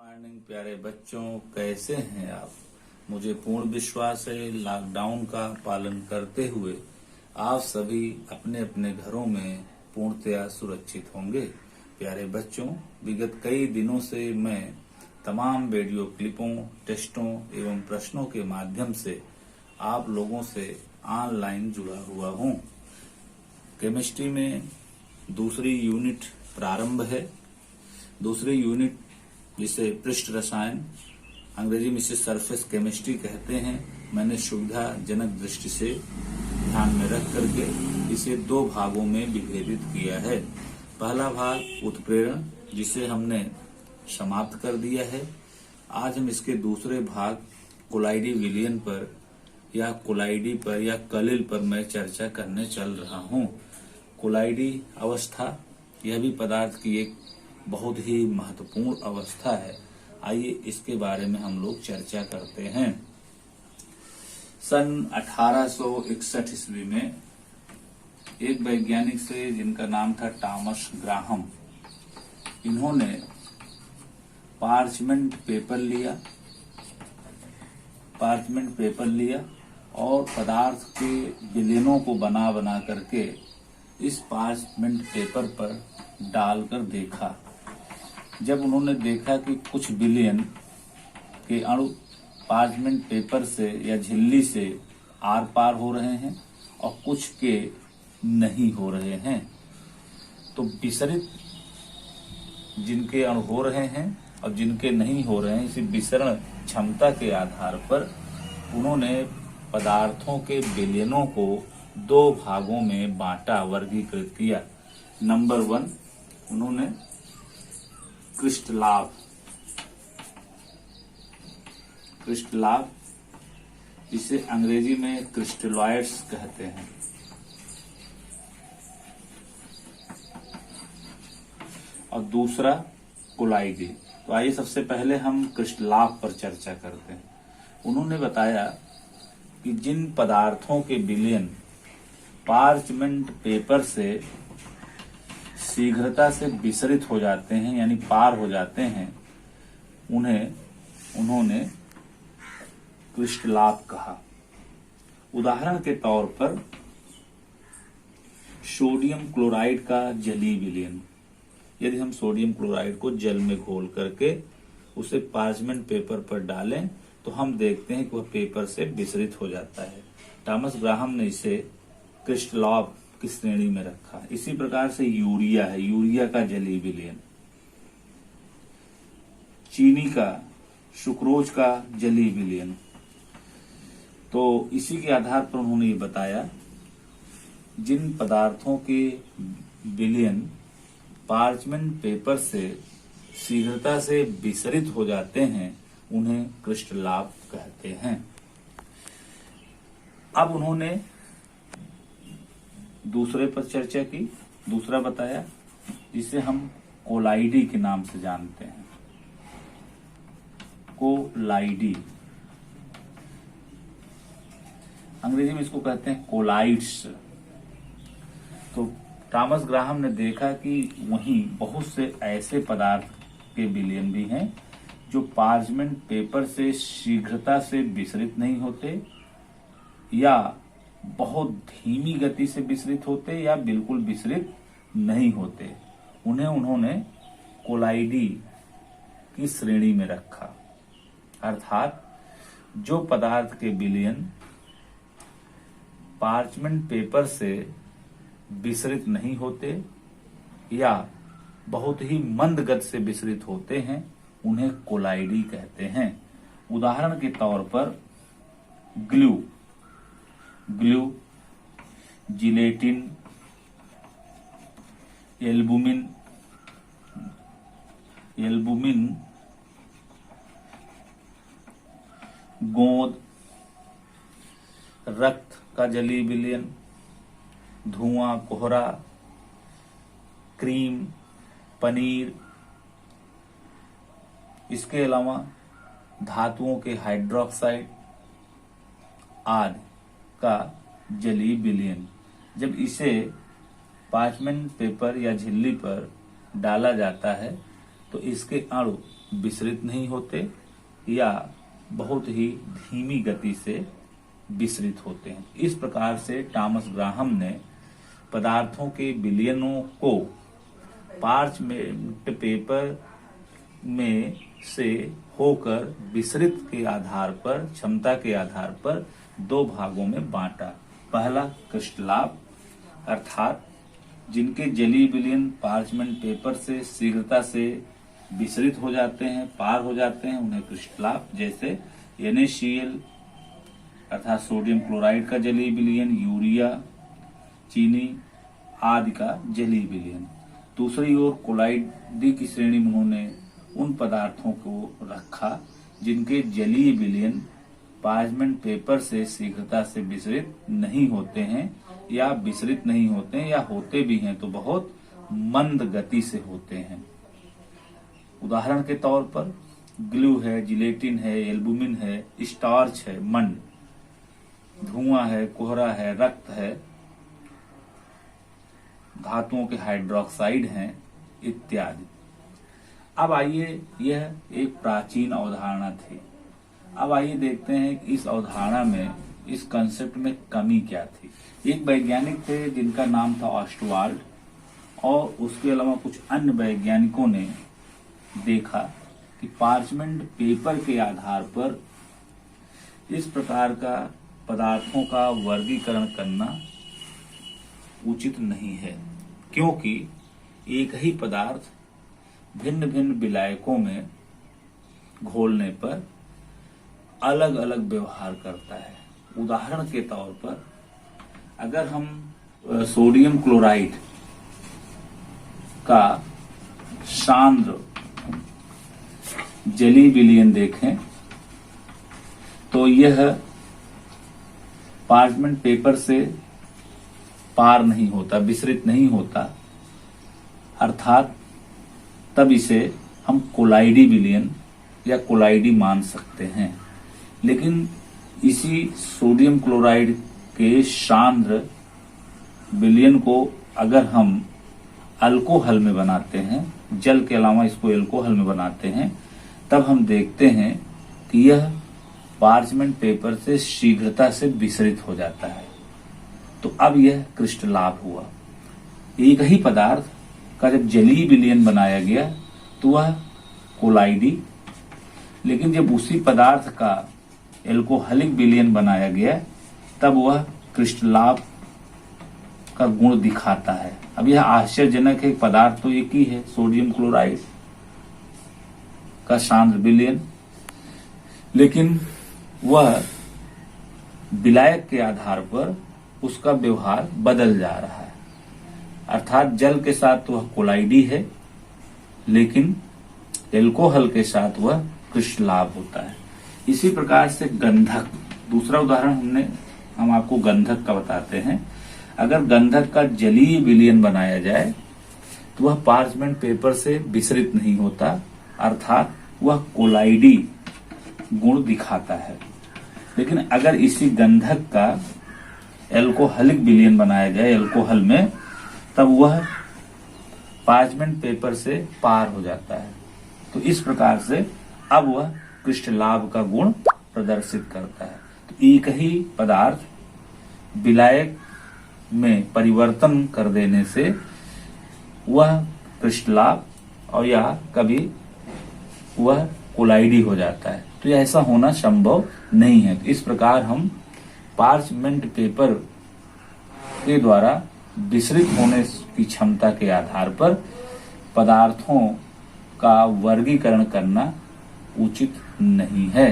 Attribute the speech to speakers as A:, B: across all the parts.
A: Morning प्यारे बच्चों, कैसे हैं आप। मुझे पूर्ण विश्वास है लॉकडाउन का पालन करते हुए आप सभी अपने अपने घरों में पूर्णतया सुरक्षित होंगे। प्यारे बच्चों, विगत कई दिनों से मैं तमाम वीडियो क्लिपों, टेस्टों एवं प्रश्नों के माध्यम से आप लोगों से ऑनलाइन जुड़ा हुआ हूं। केमिस्ट्री में दूसरी यूनिट प्रारंभ है। दूसरी यूनिट जिसे पृष्ठ रसायन, अंग्रेजी में इसे सरफेस केमिस्ट्री कहते हैं, मैंने सुविधाजनक दृष्टि से ध्यान में रख करके इसे दो भागों में विभेदित किया है। पहला भाग उत्प्रेरण, जिसे हमने समाप्त कर दिया है। आज हम इसके दूसरे भाग कोलाइडी विलयन पर या कोलाइडी पर या कलिल पर मैं चर्चा करने चल रहा हूं। कोलाइडी अवस्था यह भी पदार्थ की एक बहुत ही महत्वपूर्ण अवस्था है। आइए इसके बारे में हम लोग चर्चा करते हैं। सन 1861 ईस्वी में एक वैज्ञानिक से जिनका नाम था टॉमस ग्राहम, इन्होंने पार्चमेंट पेपर लिया और पदार्थ के विलयनों को बना बना करके इस पार्चमेंट पेपर पर डालकर देखा। जब उन्होंने देखा कि कुछ विलयन के अणु पार्चमेंट पेपर से या झिल्ली से आर पार हो रहे हैं और कुछ के नहीं हो रहे हैं, तो विसरित जिनके अणु हो रहे हैं और जिनके नहीं हो रहे हैं, इसी विसरण क्षमता के आधार पर उन्होंने पदार्थों के विलयनों को दो भागों में बांटा, वर्गीकृत किया। नंबर 1, उन्होंने क्रिस्टलाभ, इसे अंग्रेजी में क्रिस्टलॉइड्स कहते हैं, और दूसरा कोलाइडी। तो आइए सबसे पहले हम क्रिस्टलाभ पर चर्चा करते हैं। उन्होंने बताया कि जिन पदार्थों के विलयन पार्चमेंट पेपर से शीघ्रता से विसरित हो जाते हैं, यानी पार हो जाते हैं, उन्होंने क्रिस्टलाभ कहा। उदाहरण के तौर पर सोडियम क्लोराइड का जलीय विलयन। यदि हम सोडियम क्लोराइड को जल में घोल करके उसे पार्चमेंट पेपर पर डालें तो हम देखते हैं कि वह पेपर से विसरित हो जाता है। टॉमस ग्राहम ने इसे क्रिस्टलाभ की श्रेणी में रखा। इसी प्रकार से यूरिया है, यूरिया का जलीय विलयन, चीनी का, सुक्रोज का जलीय विलयन। तो इसी के आधार पर उन्होंने ये बताया जिन पदार्थों के विलयन पार्चमेंट पेपर से शीघ्रता से विसरित हो जाते हैं उन्हें क्रिस्टलाभ कहते हैं। अब उन्होंने दूसरे पर चर्चा की, दूसरा बताया जिसे हम कोलाइडी के नाम से जानते हैं। कोलाइडी, अंग्रेजी में इसको कहते हैं कोलाइड्स। तो टॉमस ग्राहम ने देखा कि वहीं बहुत से ऐसे पदार्थ के विलयन भी हैं जो पार्चमेंट पेपर से शीघ्रता से विसरित नहीं होते, या बहुत धीमी गति से विसरित होते, या बिल्कुल विसरित नहीं होते। उन्होंने कोलाइडी की श्रेणी में रखा। अर्थात जो पदार्थ के विलयन पार्चमेंट पेपर से विसरित नहीं होते या बहुत ही मंद गति से विसरित होते हैं, उन्हें कोलाइडी कहते हैं। उदाहरण के तौर पर ग्लू, जिलेटिन, एल्बुमिन, गोंद, रक्त का जलीय विलयन, धुआं, कोहरा, क्रीम, पनीर। इसके अलावा धातुओं के हाइड्रोक्साइड आदि का जलीय विलयन। जब इसे पार्चमेंट पेपर या झिल्ली पर डाला जाता है तो इसके अणु विसरित नहीं होते या बहुत ही धीमी गति से विसरित होते हैं। इस प्रकार से टॉमस ग्राहम ने पदार्थों के विलयनों को पार्चमेंट पेपर में से होकर विसरित के आधार पर, क्षमता के आधार पर दो भागों में बांटा। पहला क्रिस्टलाभ, अर्थात जिनके जलीय विलयन पार्चमेंट पेपर से शीघ्रता से विसरित हो जाते हैं, पार हो जाते हैं, उन्हें क्रिस्टलाभ, जैसे NaCl अर्थात सोडियम क्लोराइड का जलीय विलयन, यूरिया, चीनी आदि का जलीय विलयन। दूसरी ओर कोलाइडी की श्रेणी में उन्होंने उन पदार्थों को रखा जिनके जलीय विलयन पार्चमेंट पेपर से शीघ्रता से विसरित नहीं होते हैं या विसरित नहीं होते हैं, या होते भी हैं तो बहुत मंद गति से होते हैं। उदाहरण के तौर पर ग्लू है, जिलेटिन है, एल्बुमिन है, स्टार्च है, मंड, धुआं है, कोहरा है, रक्त है, धातुओं के हाइड्रोक्साइड हैं इत्यादि। अब आइए, यह एक प्राचीन अवधारणा थी। अब आइए देखते हैं कि इस अवधारणा में, इस कंसेप्ट में कमी क्या थी। एक वैज्ञानिक थे जिनका नाम था ऑस्टवाल्ड, और उसके अलावा कुछ अन्य वैज्ञानिकों ने देखा कि पार्चमेंट पेपर के आधार पर इस प्रकार का पदार्थों का वर्गीकरण करना उचित नहीं है, क्योंकि एक ही पदार्थ भिन्न भिन्न विलायकों में घोलने पर अलग अलग व्यवहार करता है। उदाहरण के तौर पर अगर हम सोडियम क्लोराइड का सांद्र जलीय विलयन देखें तो यह पार्चमेंट पेपर से पार नहीं होता, विसरित नहीं होता, अर्थात तब इसे हम कोलाइडी विलयन या कोलाइडी मान सकते हैं। लेकिन इसी सोडियम क्लोराइड के सांद्र विलयन को अगर हम अल्कोहल में बनाते हैं, जल के अलावा इसको अल्कोहल में बनाते हैं, तब हम देखते हैं कि यह पार्चमेंट पेपर से शीघ्रता से विसरित हो जाता है। तो अब यह क्रिस्टलाभ हुआ। एक ही पदार्थ का जब जलीय विलयन बनाया गया तो वह कोलाइडी, लेकिन जब उसी पदार्थ का एल्कोहलिक विलयन बनाया गया तब वह क्रिस्टलाभ का गुण दिखाता है। अब यह आश्चर्यजनक है, पदार्थ तो एक ही है, सोडियम क्लोराइड का सांद्र विलयन, लेकिन वह विलायक के आधार पर उसका व्यवहार बदल जा रहा है। अर्थात जल के साथ वह कोलाइडी है, लेकिन एल्कोहल के साथ वह क्रिस्टलाभ होता है। इसी प्रकार से गंधक, दूसरा उदाहरण हम आपको गंधक का बताते हैं। अगर गंधक का जलीय विलयन बनाया जाए तो वह पार्चमेंट पेपर से विसरित नहीं होता, अर्थात वह कोलाइडी गुण दिखाता है। लेकिन अगर इसी गंधक का एल्कोहलिक विलयन बनाया जाए अल्कोहल में, तब वह पार्चमेंट पेपर से पार हो जाता है। तो इस प्रकार से अब वह क्रिस्टलाभ का गुण प्रदर्शित करता है। तो एक ही पदार्थ विलायक में परिवर्तन कर देने से वह क्रिस्टलाभ और या कभी वह कोलाइडी हो जाता है। तो ऐसा होना संभव नहीं है। तो इस प्रकार हम पार्चमेंट पेपर के द्वारा विसरित होने की क्षमता के आधार पर पदार्थों का वर्गीकरण करना उचित नहीं है।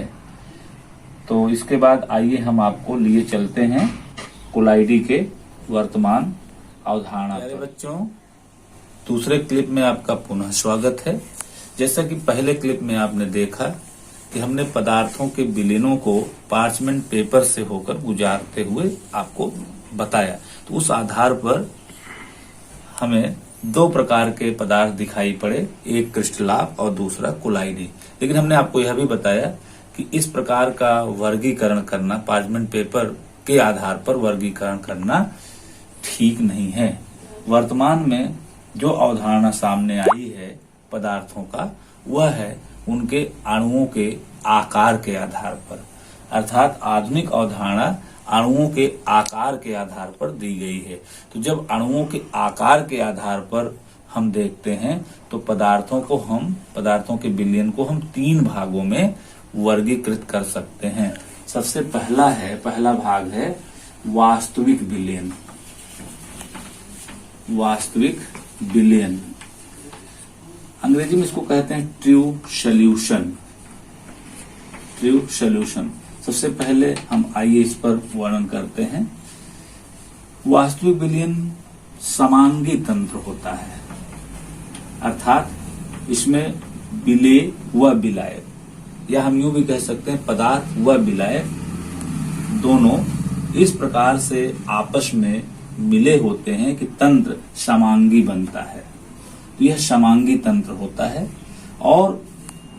A: तो इसके बाद आइए हम आपको लिए चलते हैं कोलाइडी के वर्तमान अवधारणा पर। बच्चों, दूसरे क्लिप में आपका पुनः स्वागत है। जैसा कि पहले क्लिप में आपने देखा कि हमने पदार्थों के विलयनों को पार्चमेंट पेपर से होकर गुजारते हुए आपको बताया। तो उस आधार पर हमें दो प्रकार के पदार्थ दिखाई पड़े, एक क्रिस्टलाभ और दूसरा कोलाइडी। लेकिन हमने आपको यह भी बताया कि इस प्रकार का वर्गीकरण करना, पार्चमेंट पेपर के आधार पर वर्गीकरण करना ठीक नहीं है। वर्तमान में जो अवधारणा सामने आई है पदार्थों का वह है उनके अणुओं के आकार के आधार पर, अर्थात आधुनिक अवधारणा अणुओं के आकार के आधार पर दी गई है। तो जब अणुओं के आकार के आधार पर हम देखते हैं तो पदार्थों के विलयन को हम 3 भागों में वर्गीकृत कर सकते हैं। सबसे पहला भाग है वास्तविक विलयन। वास्तविक विलयन अंग्रेजी में इसको कहते हैं ट्रू सॉल्यूशन। True solution. सबसे पहले हम आइए इस पर वर्णन करते हैं। वास्तविक विलयन समांगी तंत्र होता है, अर्थात इसमें विलेय व विलायक, या हम यूं भी कह सकते हैं पदार्थ व विलायक दोनों इस प्रकार से आपस में मिले होते हैं कि तंत्र समांगी बनता है। तो यह समांगी तंत्र होता है। और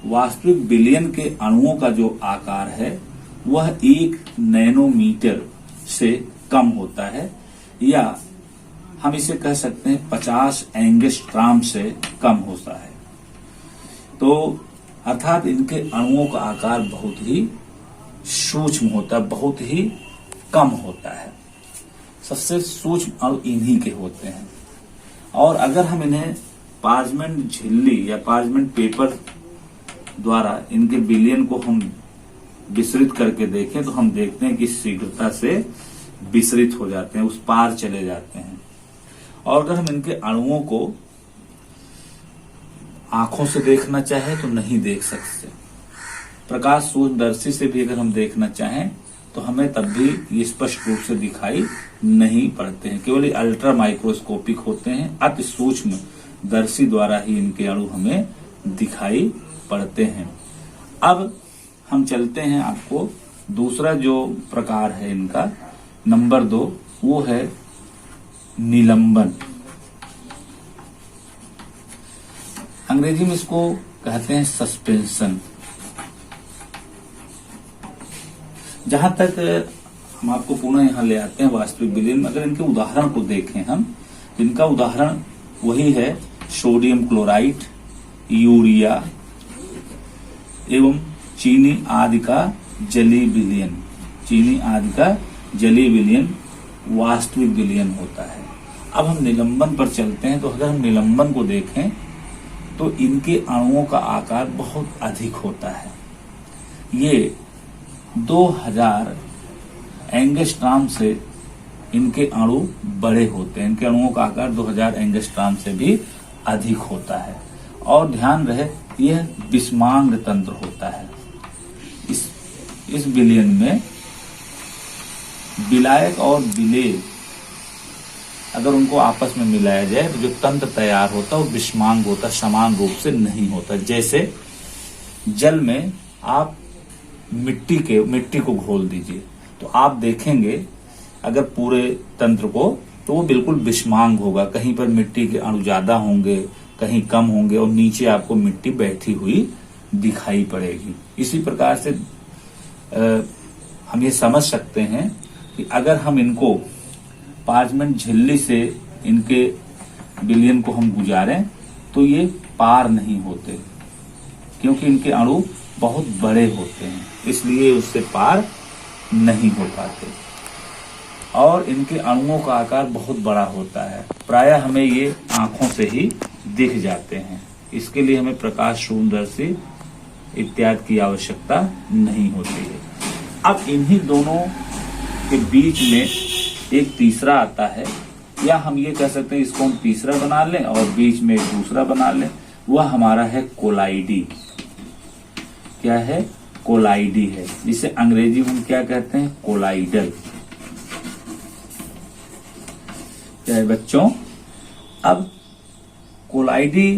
A: वास्तविक विलयन के अणुओं का जो आकार है वह 1 नैनोमीटर से कम होता है, या हम इसे कह सकते हैं 50 एंगस्ट्रॉम से कम होता है। तो अर्थात इनके अणुओं का आकार बहुत ही सूक्ष्म होता है, बहुत ही कम होता है। सबसे सूक्ष्म अणु इन्हीं के होते हैं। और अगर हम इन्हें पार्चमेंट झिल्ली या पार्चमेंट पेपर द्वारा इनके विलयन को हम विसरित करके देखें तो हम देखते हैं कि शीघ्रता से विसरित हो जाते हैं, उस पार चले जाते हैं। और अगर हम इनके अणुओं को आंखों से देखना चाहें तो नहीं देख सकते। प्रकाश सूक्ष्मदर्शी से भी अगर हम देखना चाहें तो हमें तब भी ये स्पष्ट रूप से दिखाई नहीं पड़ते हैं। केवल अल्ट्रा माइक्रोस्कोपिक होते हैं, अति सूक्ष्म दर्शी द्वारा ही इनके अणु हमें दिखाई पड़ते हैं। अब हम चलते हैं, आपको दूसरा जो प्रकार है इनका नंबर 2, वो है निलंबन। अंग्रेजी में इसको कहते हैं सस्पेंशन। जहां तक हम आपको पुनः यहां ले आते हैं वास्तविक विलयन में, अगर इनके उदाहरण को देखें हम, इनका उदाहरण वही है सोडियम क्लोराइड, यूरिया एवं चीनी आदि का जलीय विलयन। चीनी आदि का जलीय विलयन वास्तविक विलयन होता है। अब हम निलंबन पर चलते हैं। तो अगर हम निलंबन को देखें तो इनके अणुओं का आकार बहुत अधिक होता है। ये 2000 एंगस्ट्रॉम से इनके अणु बड़े होते हैं। इनके अणुओं का आकार 2000 एंगस्ट्रॉम से भी अधिक होता है। और ध्यान रहे, यह विषमांग तंत्र होता है। इस विलयन में विलायक और विलेय अगर उनको आपस में मिलाया जाए तो जो तंत्र तैयार होता है वो विषमांग होता, समान रूप से नहीं होता। जैसे जल में आप मिट्टी को घोल दीजिए तो आप देखेंगे अगर पूरे तंत्र को तो वो बिल्कुल विषमांग होगा। कहीं पर मिट्टी के अणु ज्यादा होंगे, कहीं कम होंगे, और नीचे आपको मिट्टी बैठी हुई दिखाई पड़ेगी। इसी प्रकार से हम ये समझ सकते हैं कि अगर हम इनको पार्चमेंट झिल्ली से इनके विलयन को हम गुजारें तो ये पार नहीं होते, क्योंकि इनके अणु बहुत बड़े होते हैं, इसलिए उससे पार नहीं हो पाते। और इनके अणुओं का आकार बहुत बड़ा होता है, प्रायः हमें ये आंखों से ही दिख जाते हैं। इसके लिए हमें प्रकाश सूक्ष्मदर्शी इत्यादि की आवश्यकता नहीं होती है। अब इन्हीं दोनों के बीच में एक तीसरा आता है, या हम ये कह सकते हैं इसको हम तीसरा बना लें और बीच में एक दूसरा बना लें। वह हमारा है कोलाइडी। क्या है? कोलाइडी है, जिसे अंग्रेजी में हम क्या कहते हैं? कोलाइडल। क्या है बच्चों? अब कोलाइडी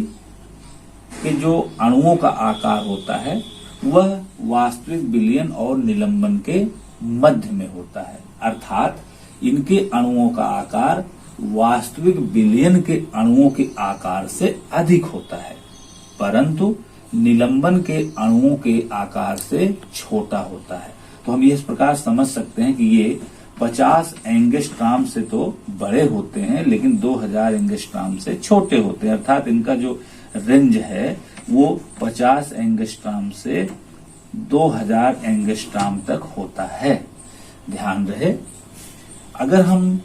A: के जो अणुओं का आकार होता है वह वास्तविक विलयन और निलंबन के मध्य में होता है, अर्थात इनके अणुओं का आकार वास्तविक विलयन के अणुओं के आकार से अधिक होता है, परंतु निलंबन के अणुओं के आकार से छोटा होता है। तो हम इस प्रकार समझ सकते हैं कि ये 50 एंगस्ट्रॉम से तो बड़े होते हैं लेकिन 2000 एंगस्ट्रॉम से छोटे होते हैं, अर्थात इनका जो रेंज है वो 50 एंगस्ट्रॉम से 2000 एंगस्ट्रॉम तक होता है। ध्यान रहे, अगर हम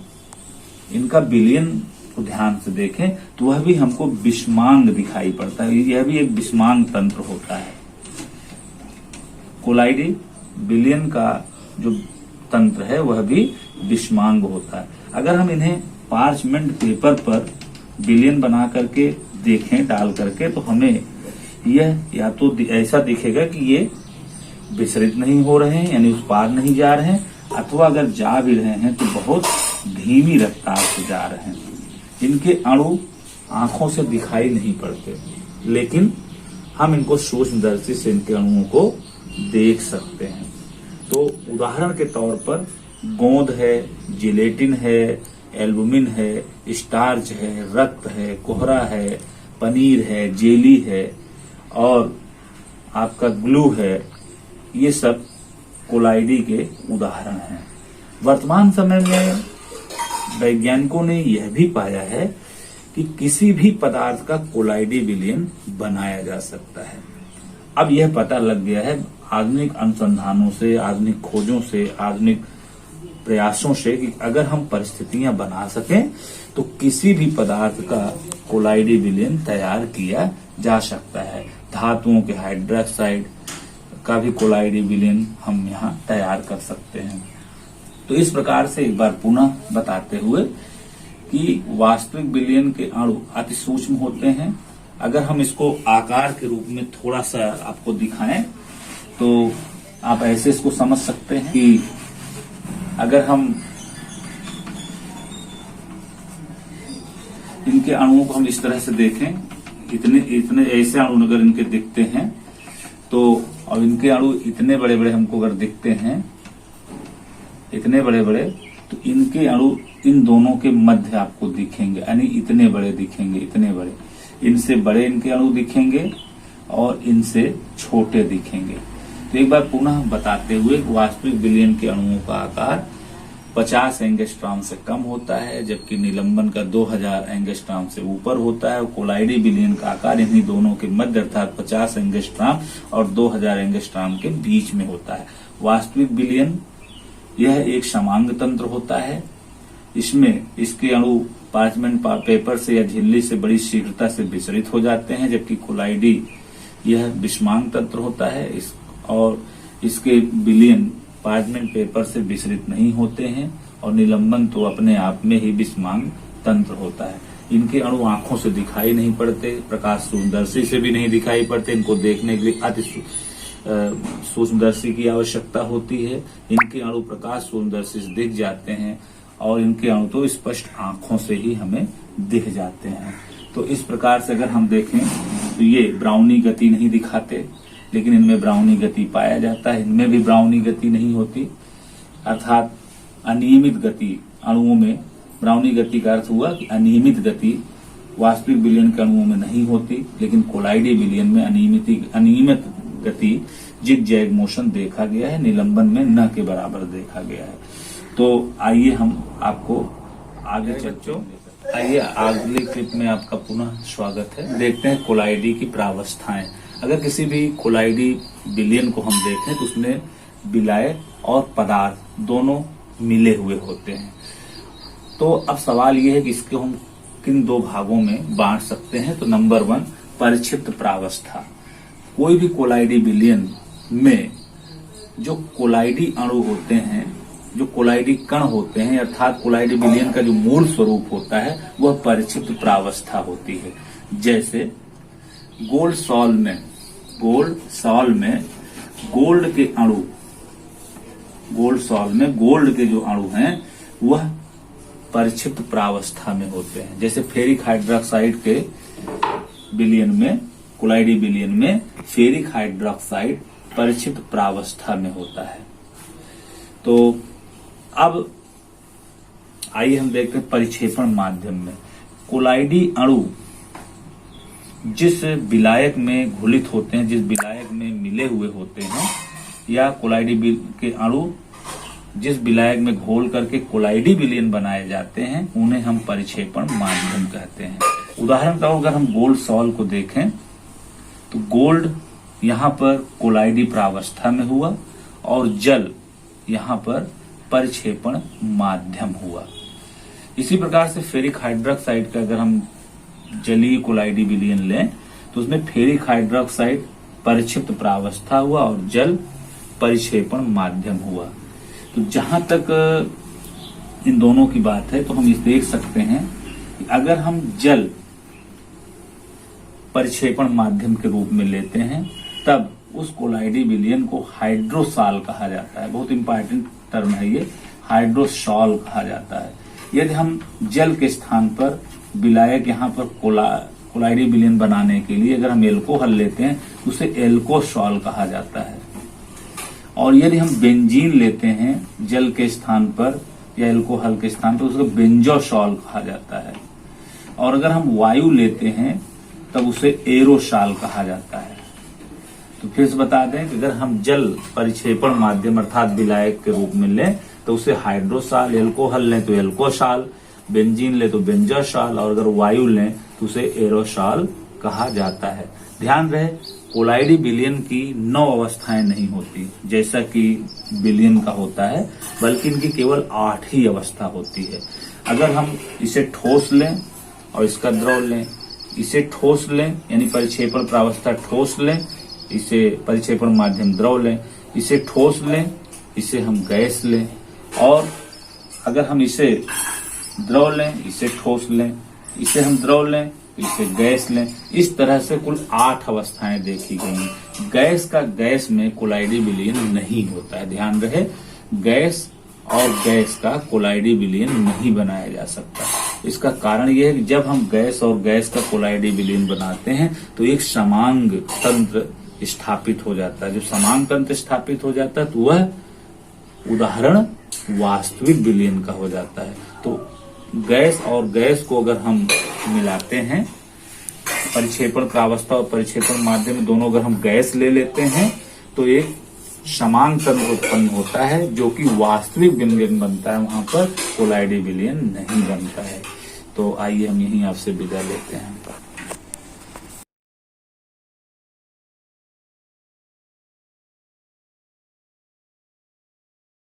A: इनका बिलियन को ध्यान से देखें तो वह भी हमको विषमांग दिखाई पड़ता है। यह भी एक विषमांग तंत्र होता है। कोलाइडी बिलियन का जो तंत्र है वह भी विषमांग होता है। अगर हम इन्हें पार्चमेंट पेपर पर बिलियन बना करके देखें डाल करके, तो हमें यह या तो ऐसा दिखेगा कि ये विसरित नहीं हो रहे हैं, यानी उस पार नहीं जा रहे हैं, अथवा अगर जा भी रहे हैं तो बहुत धीमी रफ्तार से जा रहे हैं। इनके अणु आंखों से दिखाई नहीं पड़ते, लेकिन हम इनको सूक्ष्मदर्शी से इनके अणुओं को देख सकते हैं। तो उदाहरण के तौर पर गोंद है, जिलेटिन है, एल्बुमिन है, स्टार्च है, रक्त है, कोहरा है, पनीर है, जेली है और आपका ग्लू है, ये सब कोलाइडी के उदाहरण हैं। वर्तमान समय में वैज्ञानिकों ने यह भी पाया है कि किसी भी पदार्थ का कोलाइडी विलयन बनाया जा सकता है। अब यह पता लग गया है आधुनिक अनुसंधानों से, आधुनिक खोजों से, आधुनिक प्रयासों से कि अगर हम परिस्थितियां बना सकें तो किसी भी पदार्थ का कोलाइडी विलयन तैयार किया जा सकता है। धातुओं के हाइड्रोक्साइड का भी कोलाइडी विलयन हम यहाँ तैयार कर सकते हैं। तो इस प्रकार से एक बार पुनः बताते हुए कि वास्तविक विलयन के अणु अति सूक्ष्म होते हैं। अगर हम इसको आकार के रूप में थोड़ा सा आपको दिखाएं तो आप ऐसे इसको समझ सकते हैं कि अगर हम इनके अणुओं को हम इस तरह से देखें, इतने ऐसे अणु अगर इनके दिखते हैं तो, और इनके अणु इतने बड़े बड़े हमको अगर दिखते हैं, इतने बड़े बड़े, तो इनके अणु इन दोनों के मध्य आपको दिखेंगे, यानी इतने बड़े दिखेंगे, इतने बड़े। इनसे बड़े इनके अणु दिखेंगे और इनसे छोटे दिखेंगे। तो एक बार पुनः बताते हुए वास्तविक विलयन के अणुओं का आकार 50 एंगस्ट्रॉम से कम होता है, जबकि निलंबन का 2000 एंगस्ट्रॉम से ऊपर होता है। कोलाइडी विलयन का आकार इन्हीं दोनों के मध्य अर्थात 50 एंगस्ट्रॉम और 2000 एंगस्ट्रॉम के बीच में होता है। वास्तविक विलयन यह एक समांग तंत्र होता है। इसमें इसके अणु पार्चमेंट पेपर से या झिल्ली से बड़ी शीघ्रता से विचलित हो जाते हैं, जबकि कोलाइडी यह विषमांग तंत्र होता है और इसके विलयन पार्चमेंट पेपर से विचलित नहीं होते हैं और निलंबन तो अपने आप में ही विषमांग तंत्र होता है। इनके अणु आंखों से दिखाई नहीं पड़ते, प्रकाश सूक्ष्मदर्शी से भी नहीं दिखाई पड़ते। इनको देखने के लिए अति सूक्ष्मदर्शी की आवश्यकता होती है। इनके अणु प्रकाश सूक्ष्मदर्शी से दिख जाते हैं और इनके अणु तो स्पष्ट आंखों से ही हमें दिख जाते हैं। तो इस प्रकार से अगर हम देखें तो ये ब्राउनी गति नहीं दिखाते, लेकिन इनमें ब्राउनी गति पाया जाता है। इनमें भी ब्राउनी गति नहीं होती, अर्थात अनियमित गति अणुओं में। ब्राउनी गति का अर्थ हुआ कि अनियमित गति वास्तविक विलयन के अणुओं में नहीं होती, लेकिन कोलाइडी विलयन में अनियमित गति जिग-जैग मोशन देखा गया है, निलंबन में न के बराबर देखा गया है। तो आइए हम आपको आगे चर्चो आइए अगली क्लिप में आपका पुनः स्वागत है। देखते हैं कोलाइडी की प्रावस्थाएं। अगर किसी भी कोलाइडी विलयन को हम देखें तो उसमें विलायक और पदार्थ दोनों मिले हुए होते हैं। तो अब सवाल यह है कि इसको हम किन दो भागों में बांट सकते हैं। तो नंबर 1 परिक्षिप्त प्रावस्था। कोई भी कोलाइडी विलयन में जो कोलाइडी अणु होते हैं, जो कोलाइडी कण होते हैं, अर्थात कोलाइडी विलयन का जो मूल स्वरूप होता है वह परिक्षिप्त प्रावस्था होती है। जैसे गोल्ड सॉल्ट में गोल्ड के अणु, गोल्ड सॉल्ट में गोल्ड के जो अणु हैं वह परिक्षिप्त प्रावस्था में होते हैं। जैसे फेरिक हाइड्रोक्साइड के विलयन में, कोलाइडी विलयन में फेरिक हाइड्रोक्साइड परिक्षिप्त प्रावस्था में होता है। तो अब आइए हम देखते हैं परिक्षेपण माध्यम में। कोलाइडी अणु जिस विलायक में घुलित होते हैं, जिस विलायक में मिले हुए होते हैं, या कोलाइडी के अणु जिस विलायक में घोल करके कोलाइडी विलयन बनाए जाते हैं, उन्हें हम परिक्षेपण माध्यम कहते हैं। उदाहरण का अगर हम गोल्ड सॉल्व को देखें तो गोल्ड यहाँ पर कोलाइडी प्रावस्था में हुआ और जल यहाँ पर परिक्षेपण माध्यम हुआ। इसी प्रकार से फेरिक हाइड्रोक्साइड का अगर हम जलीय कोलाइडी विलयन लें तो उसमें फेरिक हाइड्रोक्साइड परिक्षिप्त प्रावस्था हुआ और जल परिक्षेपण माध्यम हुआ। तो जहां तक इन दोनों की बात है तो हम इसे देख सकते हैं कि अगर हम जल परिक्षेपण माध्यम के रूप में लेते हैं तब उस कोलाइडी विलयन को हाइड्रोसॉल कहा जाता है। बहुत इंपॉर्टेंट टर्म है ये, हाइड्रोसॉल कहा जाता है। यदि हम जल के स्थान पर विलायक यहाँ पर कोलाइडी विलयन बनाने के लिए अगर हम एल्कोहल लेते हैं तो उसे एल्कोसॉल कहा जाता है। और यदि हम बेंजीन लेते हैं जल के स्थान पर या एल्कोहल के स्थान पर उसको बेंजोसॉल कहा जाता है। और अगर हम वायु लेते हैं तब उसे एरोसॉल कहा जाता है। तो फिर से बता दें कि अगर हम जल परिक्षेपण माध्यम अर्थात विलायक के रूप में लें तो उसे हाइड्रोसॉल, एल्कोहल लें तो एल्कोसॉल, बेंजीन ले तो बेंजोसॉल और अगर वायु लें तो उसे एरोसॉल कहा जाता है। ध्यान रहे कोलाइडी विलयन की 9 अवस्थाएं नहीं होती जैसा कि विलयन का होता है, बल्कि इनकी केवल 8 ही अवस्था होती है। अगर हम इसे ठोस लें और इसका द्रव लें, इसे ठोस लें यानी परिक्षेपण प्रावस्था ठोस लें, इसे परिक्षेपण माध्यम द्रव लें, इसे ठोस लें, इसे हम गैस लें, और अगर हम इसे द्रव लें, इसे ठोस लें, इसे हम द्रव लें, इसे गैस लें, इस तरह से कुल 8 अवस्थाएं देखी गई। गैस का गैस में कोलाइडी विलयन नहीं होता है। ध्यान रहे गैस और गैस का कोलाइडी विलयन नहीं बनाया जा सकता। इसका कारण यह है कि जब हम गैस और गैस का कोलाइडी विलयन बनाते हैं तो एक समांग तंत्र स्थापित हो जाता है। जब समांग तंत्र स्थापित हो जाता है तो वह उदाहरण वास्तविक विलयन का हो जाता है। तो गैस और गैस को अगर हम मिलाते हैं, परिक्षेपण प्रावस्था और परिक्षेपण माध्यम दोनों अगर हम गैस ले लेते हैं तो एक समांग तंत्र उत्पन्न होता है जो कि वास्तविक विलयन बनता है, वहां पर कोलाइडी विलयन नहीं बनता है। तो आइए हम यहीं आपसे विदा लेते हैं।